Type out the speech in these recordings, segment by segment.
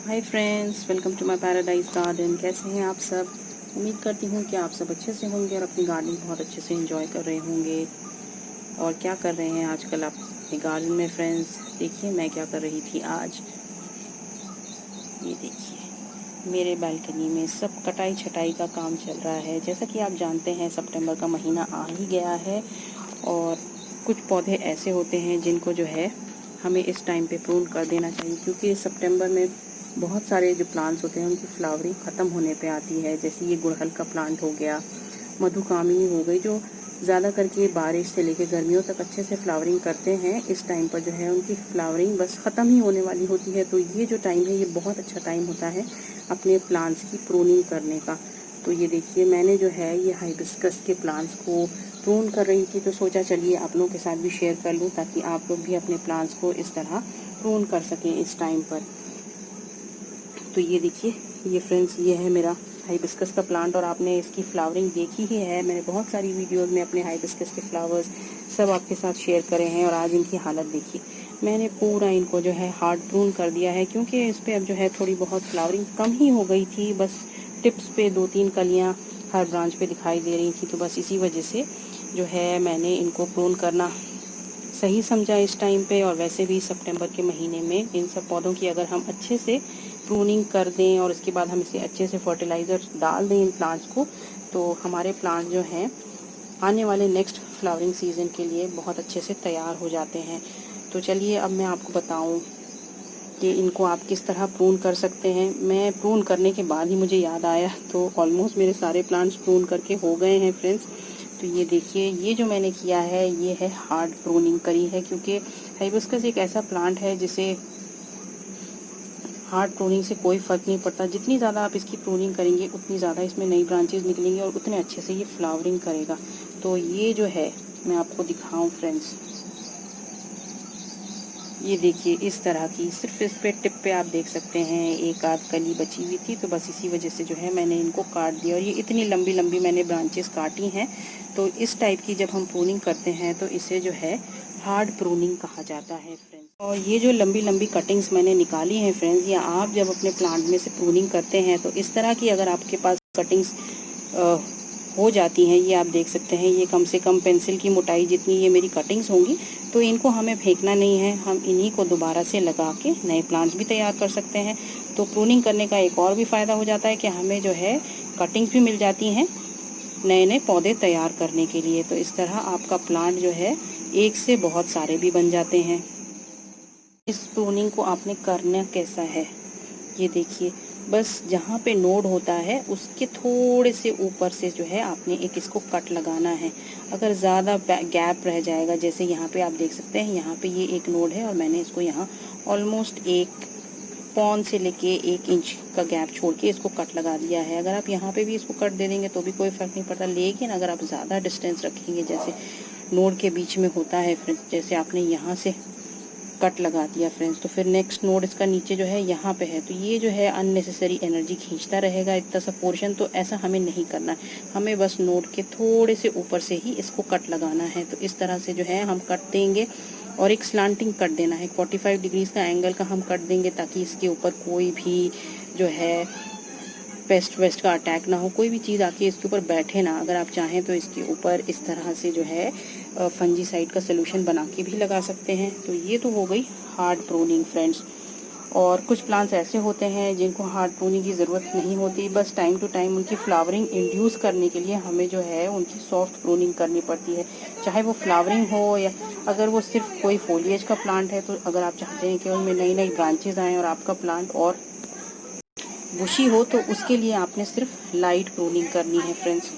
Hi friends, welcome to my paradise garden. कैसे हैं आप सब? उम्मीद करती हूँ कि आप सब अच्छे से होंगे और अपनी गार्डनिंग बहुत अच्छे से एंजॉय कर रहे होंगे। और क्या कर रहे हैं आजकल आप अपने गार्डन में फ्रेंड्स? देखिए मैं क्या कर रही थी आज। ये देखिए मेरे बालकनी में सब कटाई छटाई का काम चल रहा है। जैसा कि आप जानते हैं सितंबर का महीना आ ही गया है और कुछ पौधे ऐसे होते हैं जिनको जो है हमें इस टाइम पे प्रून कर देना चाहिए, क्योंकि सितंबर में बहुत सारे जो प्लांट्स होते हैं उनकी फ्लावरिंग ख़त्म होने पे आती है। जैसे ये गुड़हल का प्लांट हो गया, मधुकामिनी हो गई, जो ज़्यादा करके बारिश से लेकर गर्मियों तक अच्छे से फ्लावरिंग करते हैं। इस टाइम पर जो है उनकी फ्लावरिंग बस ख़त्म ही होने वाली होती है। तो ये जो टाइम है ये बहुत अच्छा टाइम होता है अपने प्लांट्स की प्रूनिंग करने का। तो ये देखिए मैंने जो है ये हाइबिस्कस के प्लांट्स को प्रून कर रही थी, तो सोचा चलिए आप लोगों के साथ भी शेयर कर लूँ ताकि आप लोग भी अपने प्लांट्स को इस तरह प्रून कर सकें इस टाइम पर। तो ये देखिए ये फ्रेंड्स, ये है मेरा हाइबिस्कस का प्लांट और आपने इसकी फ्लावरिंग देखी ही है। मैंने बहुत सारी वीडियोस में अपने हाइबिस्कस के फ्लावर्स सब आपके साथ शेयर करे हैं और आज इनकी हालत देखिए। मैंने पूरा इनको जो है हार्ड प्रून कर दिया है, क्योंकि इस पर अब जो है थोड़ी बहुत फ्लावरिंग कम ही हो गई थी। बस टिप्स पे 2-3 कलियाँ हर ब्रांच पे दिखाई दे रही थी, तो बस इसी वजह से जो है मैंने इनको प्रून करना सही समझा इस टाइम पे। और वैसे भी सितंबर के महीने में इन सब पौधों की अगर हम अच्छे से प्रूनिंग कर दें और उसके बाद हम इसे अच्छे से फर्टिलाइज़र डाल दें इन प्लांट्स को, तो हमारे प्लांट जो हैं आने वाले नेक्स्ट फ्लावरिंग सीज़न के लिए बहुत अच्छे से तैयार हो जाते हैं। तो चलिए अब मैं आपको बताऊं कि इनको आप किस तरह प्रून कर सकते हैं। मैं प्रून करने के बाद ही मुझे याद आया, तो ऑलमोस्ट मेरे सारे प्लांट्स प्रून करके हो गए हैं फ्रेंड्स। तो ये देखिए ये जो मैंने किया है ये है हार्ड प्रूनिंग करी है, क्योंकि हाइबिस्कस एक ऐसा प्लांट है जिसे हार्ड प्रूनिंग से कोई फ़र्क नहीं पड़ता। जितनी ज़्यादा आप इसकी प्रूनिंग करेंगे उतनी ज़्यादा इसमें नई ब्रांचेस निकलेंगी और उतने अच्छे से ये फ्लावरिंग करेगा। तो ये जो है मैं आपको दिखाऊं फ्रेंड्स, ये देखिए इस तरह की सिर्फ इस पे टिप पे आप देख सकते हैं एक आध कली बची हुई थी, तो बस इसी वजह से जो है मैंने इनको काट दिया। और ये इतनी लंबी लंबी मैंने ब्रांचेस काटी हैं। तो इस टाइप की जब हम प्रूनिंग करते हैं तो इसे जो है हार्ड प्रूनिंग कहा जाता है फ्रेंड्स। और ये जो लंबी लंबी कटिंग्स मैंने निकाली हैं फ्रेंड्स, या आप जब अपने प्लांट में से प्रूनिंग करते हैं तो इस तरह की अगर आपके पास कटिंग्स हो जाती हैं, ये आप देख सकते हैं ये कम से कम पेंसिल की मोटाई जितनी ये मेरी कटिंग्स होंगी, तो इनको हमें फेंकना नहीं है, हम इन्हीं को दोबारा से लगा के नए प्लांट्स भी तैयार कर सकते हैं। तो प्रूनिंग करने का एक और भी फ़ायदा हो जाता है कि हमें जो है कटिंग्स भी मिल जाती हैं नए नए पौधे तैयार करने के लिए। तो इस तरह आपका प्लांट जो है एक से बहुत सारे भी बन जाते हैं। इस प्रूनिंग को आपने करना कैसा है, ये देखिए बस जहाँ पे नोड होता है उसके थोड़े से ऊपर से जो है आपने एक इसको कट लगाना है। अगर ज़्यादा गैप रह जाएगा, जैसे यहाँ पे आप देख सकते हैं यहाँ पे ये एक नोड है और मैंने इसको यहाँ ऑलमोस्ट 1 पौन से लेके 1 इंच का गैप छोड़ के इसको कट लगा दिया है। अगर आप यहाँ पे भी इसको कट दे देंगे तो भी कोई फ़र्क नहीं पड़ता, लेकिन अगर आप ज़्यादा डिस्टेंस रखेंगे, जैसे नोड के बीच में होता है फ्रेंड्स, जैसे आपने यहाँ से कट लगा दिया फ्रेंड्स, तो फिर नेक्स्ट नोड इसका नीचे जो है यहाँ पे है, तो ये जो है अननेसेसरी एनर्जी खींचता रहेगा इतना सा पोर्शन। तो ऐसा हमें नहीं करना है, हमें बस नोड के थोड़े से ऊपर से ही इसको कट लगाना है। तो इस तरह से जो है हम कट देंगे और एक स्लांटिंग कट देना है, 45 डिग्रीज़ का एंगल का हम कट देंगे, ताकि इसके ऊपर कोई भी जो है पेस्ट वेस्ट का अटैक ना हो, कोई भी चीज़ आके इसके ऊपर बैठे ना। अगर आप चाहें तो इसके ऊपर इस तरह से जो है फंजीसाइड का सोल्यूशन बना के भी लगा सकते हैं। तो ये तो हो गई हार्ड प्रूनिंग फ्रेंड्स। और कुछ प्लांट्स ऐसे होते हैं जिनको हार्ड प्रूनिंग की ज़रूरत नहीं होती, बस टाइम टू टाइम उनकी फ्लावरिंग इंड्यूस करने के लिए हमें जो है उनकी सॉफ्ट प्रूनिंग करनी पड़ती है, चाहे वो फ्लावरिंग हो या अगर वो सिर्फ कोई फोलिएज का प्लांट है। तो अगर आप चाहते हैं कि उनमें नई नई ब्रांचेज आएँ और आपका प्लांट और बुशी हो, तो उसके लिए आपने सिर्फ लाइट प्रूनिंग करनी है फ्रेंड्स।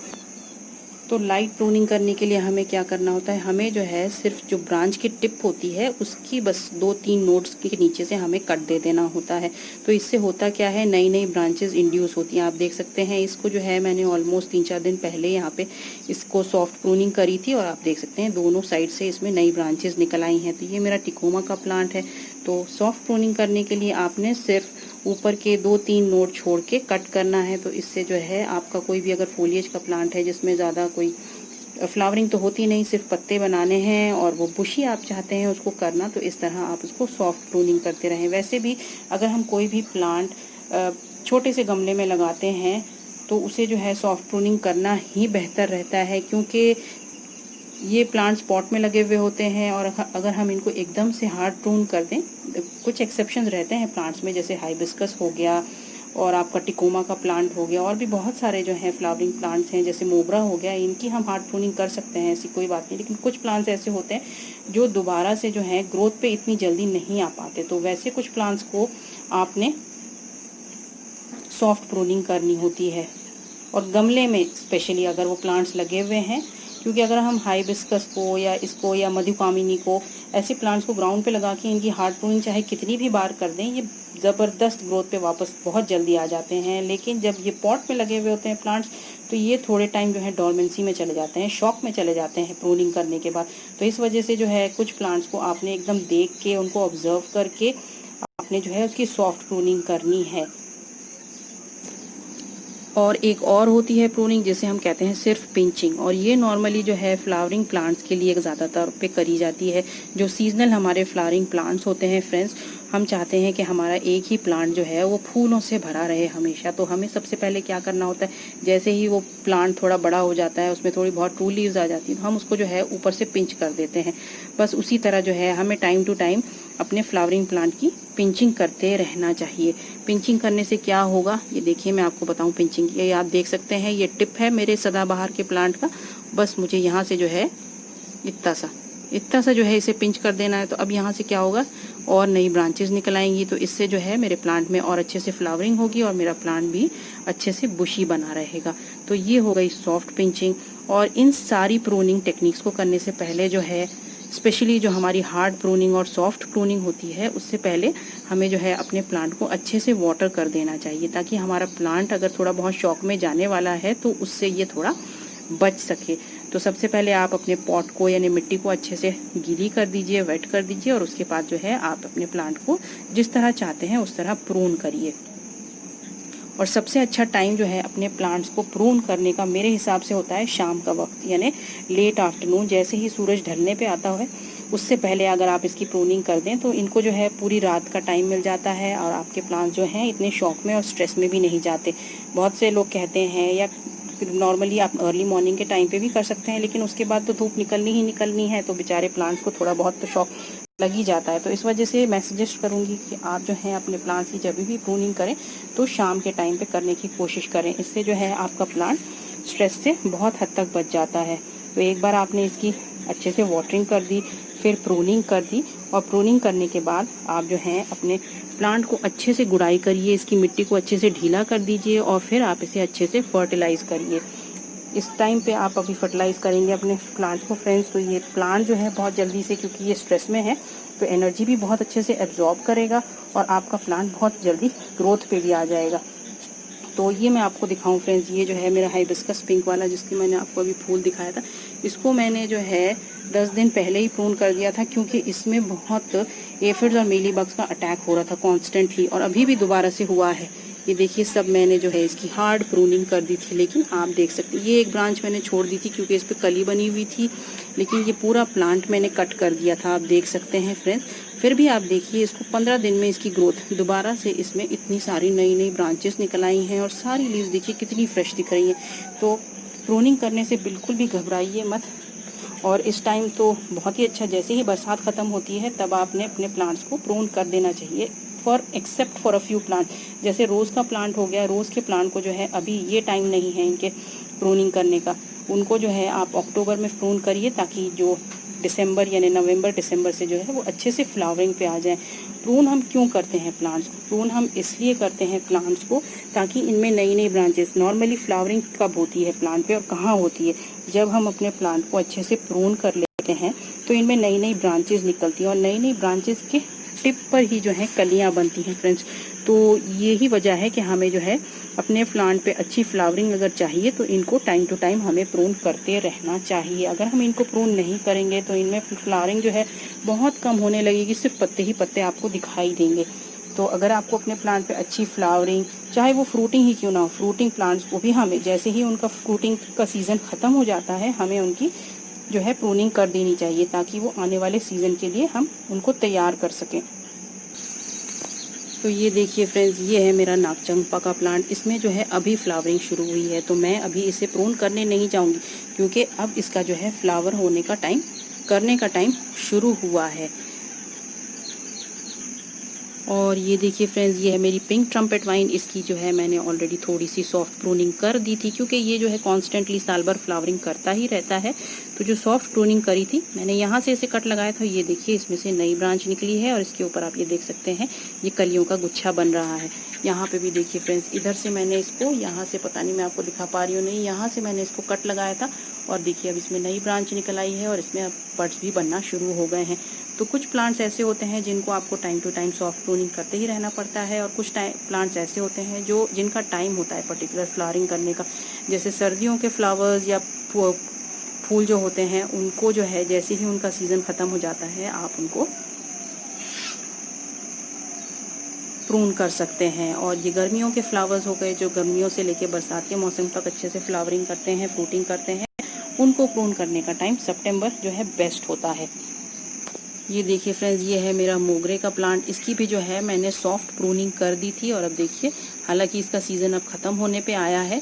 तो लाइट प्रूनिंग करने के लिए हमें क्या करना होता है, हमें जो है सिर्फ जो ब्रांच की टिप होती है उसकी बस 2-3 नोड्स के नीचे से हमें कट दे देना होता है। तो इससे होता क्या है, नई नई ब्रांचेस इंड्यूस होती हैं। आप देख सकते हैं इसको जो है मैंने ऑलमोस्ट 3-4 दिन पहले यहाँ पे इसको सॉफ्ट प्रूनिंग करी थी और आप देख सकते हैं दोनों साइड से इसमें नई ब्रांचेस निकल आई हैं। तो ये मेरा टिकोमा का प्लांट है। तो सॉफ्ट प्रूनिंग करने के लिए आपने सिर्फ ऊपर के 2-3 नोड छोड़ के कट करना है। तो इससे जो है आपका कोई भी अगर फोलिएज का प्लांट है जिसमें ज़्यादा कोई फ्लावरिंग तो होती नहीं, सिर्फ पत्ते बनाने हैं और वो बुशी आप चाहते हैं उसको करना, तो इस तरह आप उसको सॉफ्ट प्रूनिंग करते रहें। वैसे भी अगर हम कोई भी प्लांट छोटे से गमले में लगाते हैं तो उसे जो है सॉफ्ट प्रूनिंग करना ही बेहतर रहता है, क्योंकि ये प्लांट्स पॉट में लगे हुए होते हैं और अगर हम इनको एकदम से हार्ड प्रून कर दें, कुछ एक्सेप्शंस रहते हैं प्लांट्स में, जैसे हाइबिस्कस हो गया और आपका टिकोमा का प्लांट हो गया, और भी बहुत सारे जो हैं फ्लावरिंग प्लांट्स हैं जैसे मोगरा हो गया, इनकी हम हार्ड प्रूनिंग कर सकते हैं, ऐसी कोई बात नहीं। लेकिन कुछ प्लांट्स ऐसे होते हैं जो दोबारा से जो है ग्रोथ पे इतनी जल्दी नहीं आ पाते, तो वैसे कुछ प्लांट्स को आपने सॉफ्ट प्रूनिंग करनी होती है। और गमले में स्पेशली अगर वो प्लांट्स लगे हुए हैं, क्योंकि अगर हम हाइबिस्कस को या इसको या मधुकामिनी को, ऐसे प्लांट्स को ग्राउंड पे लगा के इनकी हार्ड प्रूनिंग चाहे कितनी भी बार कर दें, ये ज़बरदस्त ग्रोथ पे वापस बहुत जल्दी आ जाते हैं। लेकिन जब ये पॉट में लगे हुए होते हैं प्लांट्स, तो ये थोड़े टाइम जो है डॉर्मेंसी में चले जाते हैं, शॉक में चले जाते हैं प्रूनिंग करने के बाद। तो इस वजह से जो है कुछ प्लांट्स को आपने एकदम देख के, उनको ऑब्जर्व करके आपने जो है उसकी सॉफ्ट प्रूनिंग करनी है। और एक और होती है प्रूनिंग जिसे हम कहते हैं सिर्फ पिंचिंग, और ये नॉर्मली जो है फ्लावरिंग प्लांट्स के लिए ज़्यादातर पे करी जाती है। जो सीजनल हमारे फ्लावरिंग प्लांट्स होते हैं फ्रेंड्स, हम चाहते हैं कि हमारा एक ही प्लांट जो है वो फूलों से भरा रहे हमेशा। तो हमें सबसे पहले क्या करना होता है, जैसे ही वो प्लांट थोड़ा बड़ा हो जाता है, उसमें थोड़ी बहुत ट्रू लीव्स आ जाती है, तो हम उसको जो है ऊपर से पिंच कर देते हैं। बस उसी तरह जो है हमें टाइम टू टाइम अपने फ्लावरिंग प्लांट की पिंचिंग करते रहना चाहिए। पिंचिंग करने से क्या होगा, ये देखिए मैं आपको बताऊं पिंचिंग, ये आप देख सकते हैं, ये टिप है मेरे सदाबहार के प्लांट का। बस मुझे यहाँ से जो है इतना सा जो है इसे पिंच कर देना है। तो अब यहाँ से क्या होगा, और नई ब्रांचेस निकल आएंगी, तो इससे जो है मेरे प्लांट में और अच्छे से फ्लावरिंग होगी और मेरा प्लांट भी अच्छे से बुशी बना रहेगा। तो ये हो गई सॉफ्ट पिंचिंग। और इन सारी प्रूनिंग टेक्निक्स को करने से पहले जो है, स्पेशली जो हमारी हार्ड प्रूनिंग और सॉफ्ट प्रूनिंग होती है, उससे पहले हमें जो है अपने प्लांट को अच्छे से वाटर कर देना चाहिए, ताकि हमारा प्लांट अगर थोड़ा बहुत शॉक में जाने वाला है तो उससे ये थोड़ा बच सके। तो सबसे पहले आप अपने पॉट को यानी मिट्टी को अच्छे से गीली कर दीजिए, वेट कर दीजिए, और उसके बाद जो है आप अपने प्लांट को जिस तरह चाहते हैं उस तरह प्रून करिए। और सबसे अच्छा टाइम जो है अपने प्लांट्स को प्रून करने का मेरे हिसाब से होता है शाम का वक्त, यानी लेट आफ्टरनून, जैसे ही सूरज ढलने पे आता है उससे पहले अगर आप इसकी प्रूनिंग कर दें तो इनको जो है पूरी रात का टाइम मिल जाता है, और आपके प्लांट्स जो हैं इतने शॉक में और स्ट्रेस में भी नहीं जाते। बहुत से लोग कहते हैं, या नॉर्मली आप अर्ली मॉर्निंग के टाइम पे भी कर सकते हैं, लेकिन उसके बाद तो धूप निकलनी है, तो बेचारे प्लांट्स को थोड़ा बहुत तो शॉक लग ही जाता है। तो इस वजह से मैं सजेस्ट करूंगी कि आप जो है अपने प्लांट्स की जब भी प्रूनिंग करें तो शाम के टाइम पे करने की कोशिश करें। इससे जो है आपका प्लांट स्ट्रेस से बहुत हद तक बच जाता है। तो एक बार आपने इसकी अच्छे से वाटरिंग कर दी, फिर प्रूनिंग कर दी, और प्रूनिंग करने के बाद आप जो है अपने प्लांट को अच्छे से गुड़ाई करिए, इसकी मिट्टी को अच्छे से ढीला कर दीजिए, और फिर आप इसे अच्छे से फर्टिलाइज़ करिए। इस टाइम पे आप अभी फर्टिलाइज़ करेंगे अपने प्लांट को फ्रेंड्स, तो ये प्लांट जो है बहुत जल्दी से, क्योंकि ये स्ट्रेस में है, तो एनर्जी भी बहुत अच्छे से एब्जॉर्ब करेगा और आपका प्लांट बहुत जल्दी ग्रोथ पे भी आ जाएगा। तो ये मैं आपको दिखाऊं फ्रेंड्स, ये जो है मेरा हाइबिस्कस पिंक वाला, जिसकी मैंने आपको अभी फूल दिखाया था, इसको मैंने जो है 10 दिन पहले ही प्रून कर दिया था, क्योंकि इसमें बहुत एफिड्स और मीली बग्स का अटैक हो रहा था कॉन्स्टेंटली, और अभी भी दोबारा से हुआ है। ये देखिए, सब मैंने जो है इसकी हार्ड प्रूनिंग कर दी थी, लेकिन आप देख सकते हैं ये एक ब्रांच मैंने छोड़ दी थी क्योंकि इस पर कली बनी हुई थी, लेकिन ये पूरा प्लांट मैंने कट कर दिया था, आप देख सकते हैं फ्रेंड्स। फिर भी आप देखिए, इसको 15 दिन में इसकी ग्रोथ दोबारा से, इसमें इतनी सारी नई ब्रांचेस निकल आई हैं, और सारी लीव्स देखिए कितनी फ्रेश दिख रही हैं। तो प्रूनिंग करने से बिल्कुल भी घबराइए मत। और इस टाइम तो बहुत ही अच्छा, जैसे ही बरसात ख़त्म होती है तब आपने अपने प्लांट्स को प्रून कर देना चाहिए, except for a few plant. जैसे रोज़ का प्लांट हो गया, रोज़ के प्लांट को जो है अभी ये टाइम नहीं है इनके प्रूनिंग करने का, उनको जो है आप अक्टूबर में प्रून करिए, ताकि जो दिसंबर यानी नवंबर दिसंबर से जो है वो अच्छे से फ्लावरिंग पे आ जाए। प्रून हम क्यों करते हैं प्लांट्स को, प्रून हम इसलिए करते हैं प्लांट्स को ताकि इनमें नई ब्रांचेस, नॉर्मली फ्लावरिंग कब होती है प्लांट पे और कहाँ होती है, जब हम अपने प्लांट को अच्छे से प्रून कर लेते हैं तो इनमें नई ब्रांचेस निकलती हैं, और नई ब्रांचेस के टिप पर ही जो है कलियां बनती हैं फ्रेंड्स। तो यही वजह है कि हमें जो है अपने प्लांट पे अच्छी फ्लावरिंग अगर चाहिए तो इनको टाइम टू टाइम हमें प्रून करते रहना चाहिए। अगर हम इनको प्रून नहीं करेंगे तो इनमें फ्लावरिंग जो है बहुत कम होने लगेगी, सिर्फ पत्ते ही पत्ते आपको दिखाई देंगे। तो अगर आपको अपने प्लांट पे अच्छी फ्लावरिंग, चाहे वो फ्रूटिंग ही क्यों ना हो, फ्रूटिंग प्लांट्स को भी हमें जैसे ही उनका फ्रूटिंग का सीज़न ख़त्म हो जाता है, हमें उनकी जो है प्रूनिंग कर देनी चाहिए, ताकि वो आने वाले सीज़न के लिए हम उनको तैयार कर सकें। तो ये देखिए फ्रेंड्स, ये है मेरा नागचंपा का प्लांट। इसमें जो है अभी फ्लावरिंग शुरू हुई है, तो मैं अभी इसे प्रून करने नहीं जाऊंगी, क्योंकि अब इसका जो है फ्लावर होने का टाइम, करने का टाइम शुरू हुआ है। और ये देखिए फ्रेंड्स, ये है मेरी पिंक ट्रम्पेट वाइन। इसकी जो है मैंने ऑलरेडी थोड़ी सी सॉफ्ट प्रूनिंग कर दी थी, क्योंकि ये जो है कॉन्स्टेंटली साल भर फ्लावरिंग करता ही रहता है। तो जो सॉफ्ट प्रूनिंग करी थी मैंने, यहाँ से इसे कट लगाया था। ये देखिए इसमें से नई ब्रांच निकली है और इसके ऊपर आप ये देख सकते हैं ये कलियों का गुच्छा बन रहा है। यहाँ पे भी देखिए फ्रेंड्स, इधर से मैंने इसको, यहाँ से पता नहीं मैं आपको दिखा पा रही हूँ नहीं, यहाँ से मैंने इसको कट लगाया था और देखिए अब इसमें नई ब्रांच निकल आई है और इसमें अब बड्स भी बनना शुरू हो गए हैं। तो कुछ प्लांट्स ऐसे होते हैं जिनको आपको time to time soft pruning करते ही रहना पड़ता है, और कुछ प्लांट्स ऐसे होते हैं जिनका टाइम होता है पर्टिकुलर फ्लावरिंग करने का। जैसे सर्दियों के फ्लावर्स या फूल जो होते हैं, उनको जो है जैसे ही उनका सीज़न ख़त्म हो जाता है, आप उनको प्रून कर सकते हैं। और ये गर्मियों के फ्लावर्स हो गए, जो गर्मियों से लेके बरसात के मौसम तक अच्छे से फ्लावरिंग करते हैं, फ्रूटिंग करते हैं, उनको प्रून करने का टाइम सितंबर जो है बेस्ट होता है। ये देखिए फ्रेंड्स, ये है मेरा मोगरे का प्लांट। इसकी भी जो है मैंने सॉफ्ट प्रूनिंग कर दी थी और अब देखिए, हालांकि इसका सीज़न अब ख़त्म होने पे आया है।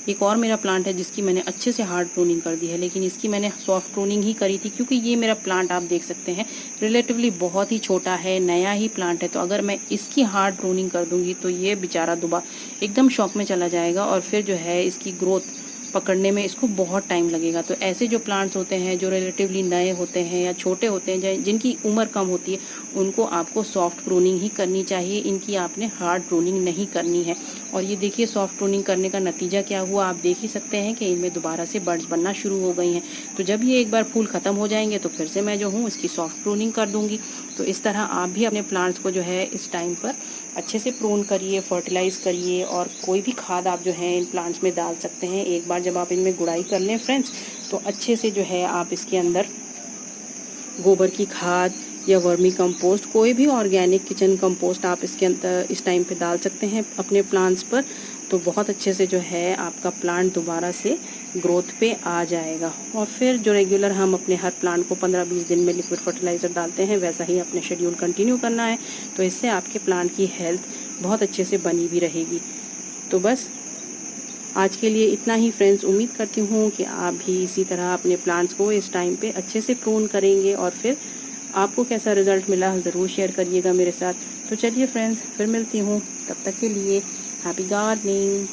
एक और मेरा प्लांट है जिसकी मैंने अच्छे से हार्ड प्रूनिंग कर दी है, लेकिन इसकी मैंने सॉफ्ट प्रूनिंग ही करी थी, क्योंकि ये मेरा प्लांट आप देख सकते हैं रिलेटिवली बहुत ही छोटा है, नया ही प्लांट है। तो अगर मैं इसकी हार्ड प्रूनिंग कर दूंगी तो ये बेचारा दोबारा एकदम शॉक में चला जाएगा और फिर जो है इसकी ग्रोथ पकड़ने में इसको बहुत टाइम लगेगा। तो ऐसे जो प्लांट्स होते हैं जो रिलेटिवली नए होते हैं या छोटे होते हैं, जिनकी उम्र कम होती है, उनको आपको सॉफ्ट प्रूनिंग ही करनी चाहिए। इनकी आपने हार्ड प्रूनिंग नहीं करनी है। और ये देखिए सॉफ्ट प्रूनिंग करने का नतीजा क्या हुआ, आप देख ही सकते हैं कि इनमें दोबारा से बड्स बनना शुरू हो गई हैं। तो जब ये एक बार फूल ख़त्म हो जाएंगे तो फिर से मैं जो हूँ इसकी सॉफ्ट प्रूनिंग कर दूँगी। तो इस तरह आप भी अपने प्लांट्स को जो है इस टाइम पर अच्छे से प्रून करिए, फर्टिलाइज करिए, और कोई भी खाद आप जो है इन प्लांट्स में डाल सकते हैं। एक बार जब आप इनमें गुड़ाई कर लें फ्रेंड्स, तो अच्छे से जो है आप इसके अंदर गोबर की खाद या वर्मी कंपोस्ट, कोई भी ऑर्गेनिक किचन कंपोस्ट आप इसके अंदर इस टाइम पे डाल सकते हैं अपने प्लांट्स पर। तो बहुत अच्छे से जो है आपका प्लांट दोबारा से ग्रोथ पे आ जाएगा। और फिर जो रेगुलर हम अपने हर प्लांट को 15-20 दिन में लिक्विड फर्टिलाइज़र डालते हैं, वैसा ही अपने शेड्यूल कंटिन्यू करना है। तो इससे आपके प्लांट की हेल्थ बहुत अच्छे से बनी भी रहेगी। तो बस आज के लिए इतना ही फ्रेंड्स। उम्मीद करती हूँ कि आप भी इसी तरह अपने प्लांट्स को इस टाइम पे अच्छे से प्रून करेंगे, और फिर आपको कैसा रिज़ल्ट मिला ज़रूर शेयर करिएगा मेरे साथ। तो चलिए फ्रेंड्स, फिर मिलती हूँ, तब तक के लिए हैप्पी गार्डनिंग।